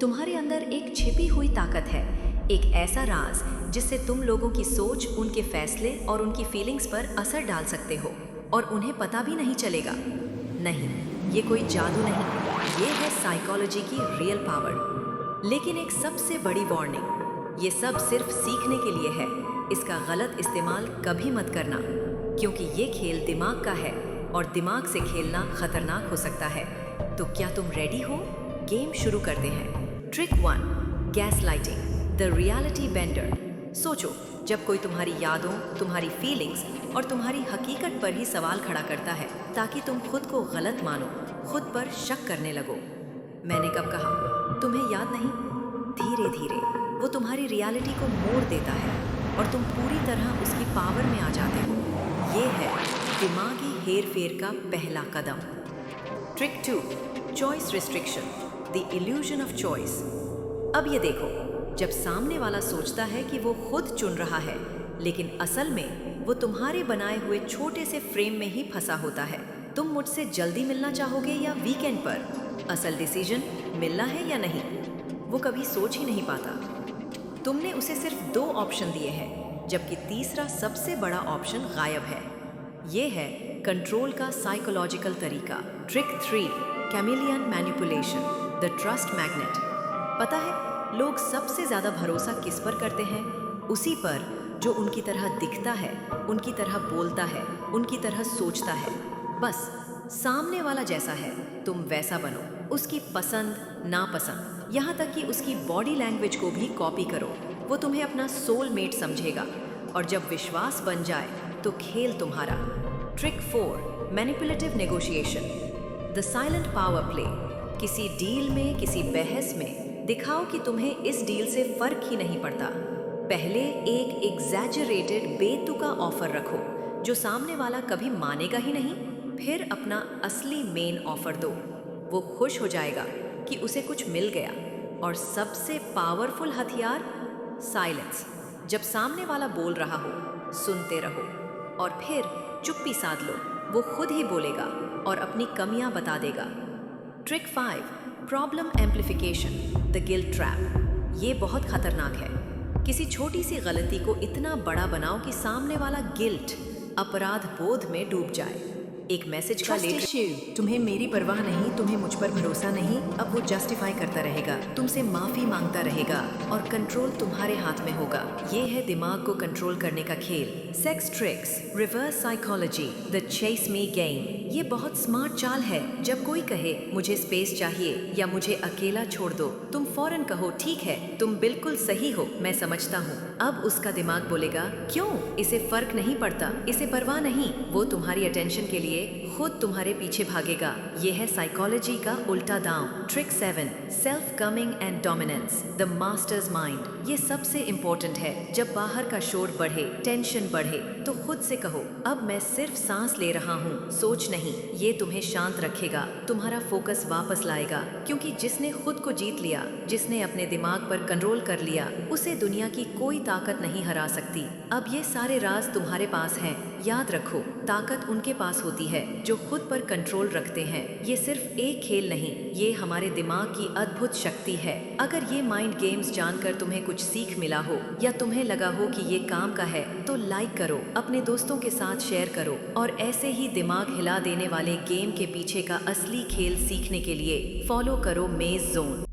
तुम्हारे अंदर एक छिपी हुई ताकत है, एक ऐसा राज जिससे तुम लोगों की सोच, उनके फैसले और उनकी फीलिंग्स पर असर डाल सकते हो और उन्हें पता भी नहीं चलेगा। नहीं, ये कोई जादू नहीं, ये है साइकोलॉजी की रियल पावर। लेकिन एक सबसे बड़ी वार्निंग, ये सब सिर्फ सीखने के लिए है। इसका गलत इस्तेमाल कभी मत करना, क्योंकि ये खेल दिमाग का है और दिमाग से खेलना खतरनाक हो सकता है। तो क्या तुम रेडी हो? गेम शुरू करते हैं। Trick 1, gaslighting, the reality bender. सोचो, जब कोई तुम्हारी यादों, तुम्हारी फीलिंग्स और तुम्हारी हकीकत पर ही सवाल खड़ा करता है ताकि तुम खुद को गलत मानो, खुद पर शक करने लगो। मैंने कब कहा? तुम्हें याद नहीं? धीरे धीरे वो तुम्हारी रियलिटी को मोड़ देता है और तुम पूरी तरह उसकी पावर में आ जाते हो। ये है दिमागी हेर फेर का पहला कदम। Trick 2, choice restriction, the illusion of choice. अब ये देखो, जब सामने वाला सोचता है कि वो खुद चुन रहा है, लेकिन असल में वो तुम्हारे बनाए हुए छोटे से फ्रेम में ही फंसा होता है। तुम मुझसे जल्दी मिलना चाहोगे या वीकेंड पर? असल डिसीजन मिलना है या नहीं, वो कभी सोच ही नहीं पाता। तुमने उसे सिर्फ 2 ऑप्शन दिए हैं, जबकि तीसरा सबसे बड़ा ऑप्शन गायब है। ये है कंट्रोल का साइकोलॉजिकल तरीका। Trick 3, chameleon manipulation, the trust magnet. पता है, लोग सबसे ज्यादा भरोसा किस पर करते हैं? उसी पर जो उनकी तरह दिखता है, उनकी तरह बोलता है, उनकी तरह सोचता है। बस सामने वाला जैसा है, तुम वैसा बनो। उसकी पसंद नापसंद, यहाँ तक कि उसकी बॉडी लैंग्वेज को भी कॉपी करो। वो तुम्हें अपना सोलमेट समझेगा और जब विश्वास बन जाए तो खेल तुम्हारा। Trick 4, manipulative negotiation, the silent power play. किसी डील में, किसी बहस में दिखाओ कि तुम्हें इस डील से फर्क ही नहीं पड़ता। पहले एक एग्जैजरेटेड बेतुका ऑफर रखो जो सामने वाला कभी मानेगा ही नहीं, फिर अपना असली मेन ऑफर दो। वो खुश हो जाएगा कि उसे कुछ मिल गया। और सबसे पावरफुल हथियार, साइलेंस। जब सामने वाला बोल रहा हो, सुनते रहो और फिर चुप्पी साध लो। वो खुद ही बोलेगा और अपनी कमियां बता देगा। Trick 5, problem amplification, the guilt trap. ये बहुत खतरनाक है। किसी छोटी सी गलती को इतना बड़ा बनाओ कि सामने वाला गिल्ट, अपराध बोध में डूब जाए। एक मैसेज का लेटर, तुम्हें मेरी परवाह नहीं, तुम्हें मुझ पर भरोसा नहीं। अब वो जस्टिफाई करता रहेगा, तुमसे माफी मांगता रहेगा और कंट्रोल तुम्हारे हाथ में होगा। ये है दिमाग को कंट्रोल करने का खेल। Sex tricks, reverse psychology, the chase me game. ये बहुत स्मार्ट चाल है। जब कोई कहे मुझे स्पेस चाहिए या मुझे अकेला छोड़ दो, तुम फौरन कहो ठीक है, तुम बिल्कुल सही हो, मैं समझता हूँ। अब उसका दिमाग बोलेगा क्यों, इसे फर्क नहीं पड़ता, इसे परवाह नहीं। वो तुम्हारी अटेंशन के लिए खुद तुम्हारे पीछे भागेगा। ये है साइकोलॉजी का उल्टा दांव। Trick 7, self coming and dominance, the masters mind. ये सबसे इंपॉर्टेंट है। जब बाहर का शोर बढ़े, टेंशन बढ़े, तो खुद से कहो अब मैं सिर्फ सांस ले रहा हूँ, सोच नहीं। ये तुम्हें शांत रखेगा, तुम्हारा फोकस वापस लाएगा। क्योंकि जिसने खुद को जीत लिया, जिसने अपने दिमाग पर कंट्रोल कर लिया, उसे दुनिया की कोई ताकत नहीं हरा सकती। अब ये सारे राज तुम्हारे पास हैं। याद रखो, ताकत उनके पास होती है जो खुद पर कंट्रोल रखते हैं। ये सिर्फ एक खेल नहीं, ये हमारे दिमाग की अद्भुत शक्ति है। अगर ये माइंड गेम्स जानकर तुम्हें कुछ सीख मिला हो या तुम्हें लगा हो कि ये काम का है, तो लाइक करो, अपने दोस्तों के साथ शेयर करो और ऐसे ही दिमाग हिला देने वाले गेम के पीछे का असली खेल सीखने के लिए फॉलो करो मेज जोन।